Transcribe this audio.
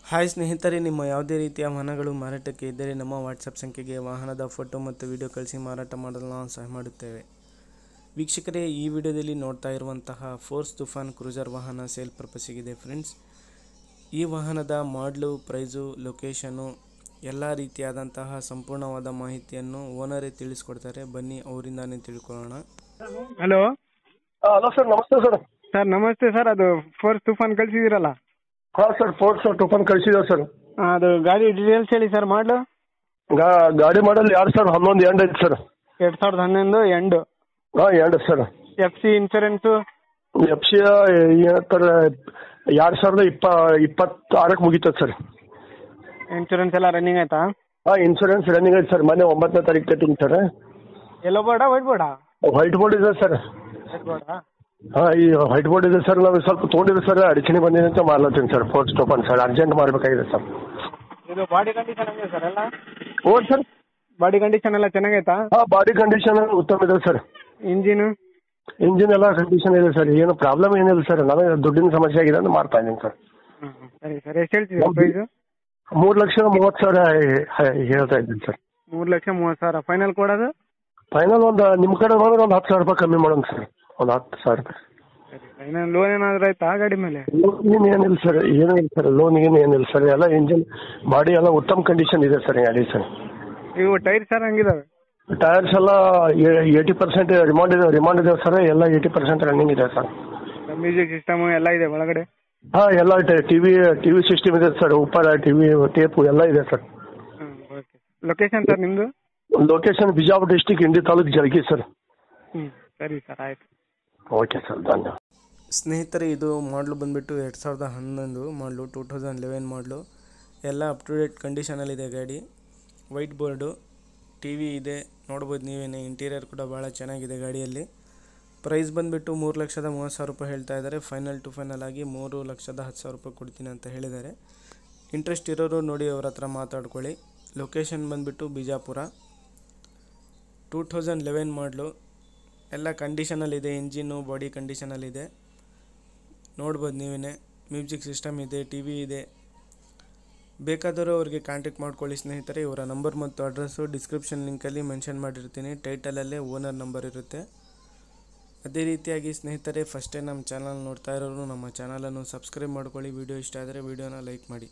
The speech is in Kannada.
ಹಾಯ್ ಸ್ನೇಹಿತರೆ, ನಿಮ್ಮ ಯಾವುದೇ ರೀತಿಯ ವಾಹನಗಳು ಮಾರಾಟಕ್ಕೆ ಇದ್ದರೆ ನಮ್ಮ ವಾಟ್ಸಪ್ ಸಂಖ್ಯೆಗೆ ವಾಹನದ ಫೋಟೋ ಮತ್ತು ವಿಡಿಯೋ ಕಳಿಸಿ ಮಾರಾಟ ಮಾಡಲು ನಾವು ಸಹಾಯ ಮಾಡುತ್ತೇವೆ. ವೀಕ್ಷಕರೇ, ಈ ವಿಡಿಯೋದಲ್ಲಿ ನೋಡ್ತಾ ಇರುವಂತಹ ಫೋರ್ಸ್ ತುಫಾನ್ ಕ್ರೂಸರ್ ವಾಹನ ಸೇಲ್ ಪರ್ಪಸ್ಸಿಗಿದೆ ಫ್ರೆಂಡ್ಸ್. ಈ ವಾಹನದ ಮಾಡಲು, ಪ್ರೈಸು, ಲೊಕೇಶನು ಎಲ್ಲ ರೀತಿಯಾದಂತಹ ಸಂಪೂರ್ಣವಾದ ಮಾಹಿತಿಯನ್ನು ಓನರೇ ತಿಳಿಸ್ಕೊಡ್ತಾರೆ. ಬನ್ನಿ ಅವರಿಂದಾನೇ ತಿಳ್ಕೊಳ್ಳೋಣ. ಹಲೋ ಹಲೋ ಸರ್, ನಮಸ್ತೆ ಸರ್. ಸರ್ ನಮಸ್ತೆ ಸರ್. ಅದು ಫೋರ್ಸ್ ತುಫಾನ್ ಕಳಿಸಿದಿರಲ್ಲ? ಹಾಂ ಸರ್, ಫೋರ್ಸ್ ಟೋಫನ್ ಕಳಿಸಿದೆ ಸರ್. ಅದು ಗಾಡಿ ಡೀಟೇಲ್ಸ್ ಹೇಳಿ ಸರ್. ಮಾಡಲು ಗಾಡಿ ಮಾಡಲ್ 2011 ಎಂಡ್ ಐತೆ ಸರ್. 2011 ಎಂಡು. ಹಾಂ, end sir. F C insurance F C ಏನಂತಾರೆ 2026 ಮುಗೀತದೆ ಸರ್. ಇನ್ಸೂರೆನ್ಸ್ ಎಲ್ಲ ರನ್ನಿಂಗ್ ಆಯ್ತಾ? ಹಾಂ, ಇನ್ಸೂರೆನ್ಸ್ ರನ್ನಿಂಗ್ ಐತೆ ಸರ್. ಮೊನ್ನೆ 9ನೇ ತಾರೀಕು ಕಟ್ಟಿಂಗ್ ಸರ್. ಎಲ್ಲೋ ಬೋರ್ಡಾ ವೈಟ್ ಬೋರ್ಡಾ? ವೈಟ್ ಬೋರ್ಡ್ ಇದೆ ಸರ್. ವೈಟ್ ಬೋರ್ಡಾ? ಹಾಂ, ಈ ವೈಟ್ ಬೋರ್ಡ್ ಇದೆ ಸರ್. ನಾವು ಸ್ವಲ್ಪ ತೊಗೊಂಡಿದ್ದೆ ಸರ್, ಅಡಚಣೆ ಬಂದಿದೆ ಅಂತ ಮಾಡ್ಲತ್ತೀನಿ ಸರ್. ಫೋರ್ಸ್ ಟೋಫನ್ ಸರ್, ಅರ್ಜೆಂಟ್ ಮಾಡಬೇಕಾಗಿದೆ ಸರ್. ಇದು ಬಾಡಿ ಕಂಡೀಷನ್ ಹೆಂಗಿದೆ ಸರ್? ಎಲ್ಲ ಹ್ಞೂ ಸರ್. ಬಾಡಿ ಕಂಡೀಷನ್ ಎಲ್ಲ ಚೆನ್ನಾಗೈತಾ? ಹಾಂ, ಬಾಡಿ ಕಂಡೀಷನ್ ಉತ್ತಮ ಇದೆ ಸರ್. ಇಂಜಿನು ಇಂಜಿನ್ ಎಲ್ಲ ಕಂಡೀಷನ್ ಇದೆ ಸರ್. ಏನು ಪ್ರಾಬ್ಲಮ್ ಏನಿಲ್ಲ ಸರ್. ನನಗೆ ದುಡ್ಡಿನ ಸಮಸ್ಯೆ ಆಗಿದೆ ಅಂತ ಮಾಡ್ತಾ ಇದ್ದೀನಿ ಸರ್. ಸರಿ ಸರ್. ಎಷ್ಟು ಹೇಳ್ತಿದ್ದೀರಾ ಪ್ರೈಸು? 3,30,000 ಹೇಳ್ತಾ ಇದ್ದೀನಿ ಸರ್. 3,30,000 ಫೈನಲ್ ಕೊಡೋದು? ಫೈನಲ್ ಒಂದು ನಿಮ್ಮ ಕಡೆ ಬಂದ್ರೆ ಒಂದು 10,000 ರೂಪಾಯಿ ಕಮ್ಮಿ ಮಾಡೋಣ ಸರ್. ಒಂದು 10,000 ರೂಪಾಯಿ. ಸರಿ. ಫೈನಲ್ ಲೋನ್ ಏನಾದರೂ ಆಯ್ತಾ ಗಾಡಿ ಮೇಲೆ? ಲೋನ್ ಏನಿಲ್ಲ ಸರ್, ಏನೂ ಇಲ್ಲ ಸರ್. ಲೋನ್ ಏನಿಲ್ಲ ಸರ್. ಎಲ್ಲ ಇಂಜಿನ್ ಬಾಡಿ ಎಲ್ಲ ಉತ್ತಮ ಕಂಡೀಷನ್ ಇದೆ ಸರ್ ಗಾಡಿ ಸರ್. ಇವು ಟೈರ್ ಸರ್ ಹಂಗಿದಾವೆ? ಟೈರ್ಸ್ ಎಲ್ಲ 80% ರಿಮಾಂಡ್ ಇದೆ ಸರ್. ಎಲ್ಲ 80% ರನ್ನಿಂಗ್ ಇದೆ ಸರ್. ಮ್ಯೂಸಿಕ್ ಸಿಸ್ಟಮು ಎಲ್ಲ ಇದೆ ಒಳಗಡೆ? ಹಾಂ, ಎಲ್ಲ ಟಿವಿ ಸಿಸ್ಟಮ್ ಇದೆ ಸರ್. ಉಪ್ಪರ್ ಟಿವಿ ಟೇಪು ಎಲ್ಲ ಇದೆ ಸರ್. ಓಕೆ. ಲೊಕೇಶನ್ ಸರ್ ನಿಮ್ಮದು? ಲೊಕೇಶನ್ ಬಿಜಾಪುರ ಡಿಸ್ಟಿಕ್, ಇಂಡಿ ತಾಲೂಕು, ಜಲಗಿ ಸರ್. ಸರಿ ಸರ್, ಆಯಿತು. ಓಕೆ ಸರ್, ಧನ್ಯವಾದ. ಸ್ನೇಹಿತರೆ, ಇದು ಮಾಡಲು ಬಂದುಬಿಟ್ಟು 2011 ಮಾಡಲು, 2011 ಮಾಡಲು. ಎಲ್ಲ ಅಪ್ ಟು ಡೇಟ್ ಕಂಡೀಷನಲ್ಲಿದೆ ಗಾಡಿ. ವೈಟ್ ಬೋರ್ಡು, ಟಿ ವಿ ಇದೆ, ನೋಡ್ಬೋದು ನೀವೇನೆ. ಇಂಟೀರಿಯರ್ ಕೂಡ ಭಾಳ ಚೆನ್ನಾಗಿದೆ ಗಾಡಿಯಲ್ಲಿ. ಪ್ರೈಸ್ ಬಂದುಬಿಟ್ಟು 3,30,000 ರೂಪಾಯಿ ಹೇಳ್ತಾ ಇದ್ದಾರೆ. ಫೈನಲ್ ಟು ಫೈನಲ್ ಆಗಿ 3,10,000 ರೂಪಾಯಿ ಕೊಡ್ತೀನಿ ಅಂತ ಹೇಳಿದ್ದಾರೆ. ಇಂಟ್ರೆಸ್ಟ್ ಇರೋರು ನೋಡಿ ಅವ್ರ ಹತ್ರ ಮಾತಾಡ್ಕೊಳ್ಳಿ. ಲೊಕೇಶನ್ ಬಂದುಬಿಟ್ಟು ಬಿಜಾಪುರ. 2011 ಮಾಡಲು. ಎಲ್ಲ ಕಂಡೀಷನಲ್ಲಿದೆ. ಇಂಜಿನ್ನು ಬಾಡಿ ಕಂಡೀಷನಲ್ಲಿದೆ, ನೋಡ್ಬೋದು ನೀವೇ. ಮ್ಯೂಸಿಕ್ ಸಿಸ್ಟಮ್ ಇದೆ, ಟಿ ವಿ ಇದೆ. ಬೇಕಾದರೂ ಅವ್ರಿಗೆ ಕಾಂಟ್ಯಾಕ್ಟ್ ಮಾಡ್ಕೊಳ್ಳಿ ಸ್ನೇಹಿತರೆ. ಇವರ ನಂಬರ್ ಮತ್ತು ಅಡ್ರೆಸ್ಸು ಡಿಸ್ಕ್ರಿಪ್ಷನ್ ಲಿಂಕಲ್ಲಿ ಮೆನ್ಷನ್ ಮಾಡಿರ್ತೀನಿ. ಟೈಟಲಲ್ಲೇ ಓನರ್ ನಂಬರ್ ಇರುತ್ತೆ. ಅದೇ ರೀತಿಯಾಗಿ ಸ್ನೇಹಿತರೆ, ಫಸ್ಟ್ ಟೈಮ್ ನಮ್ಮ ಚಾನಲ್ ನೋಡ್ತಾ ಇರೋರು ನಮ್ಮ ಚಾನಲನ್ನು ಸಬ್ಸ್ಕ್ರೈಬ್ ಮಾಡ್ಕೊಳ್ಳಿ. ವಿಡಿಯೋ ಇಷ್ಟ ಆದರೆ ವಿಡಿಯೋನ ಲೈಕ್ ಮಾಡಿ.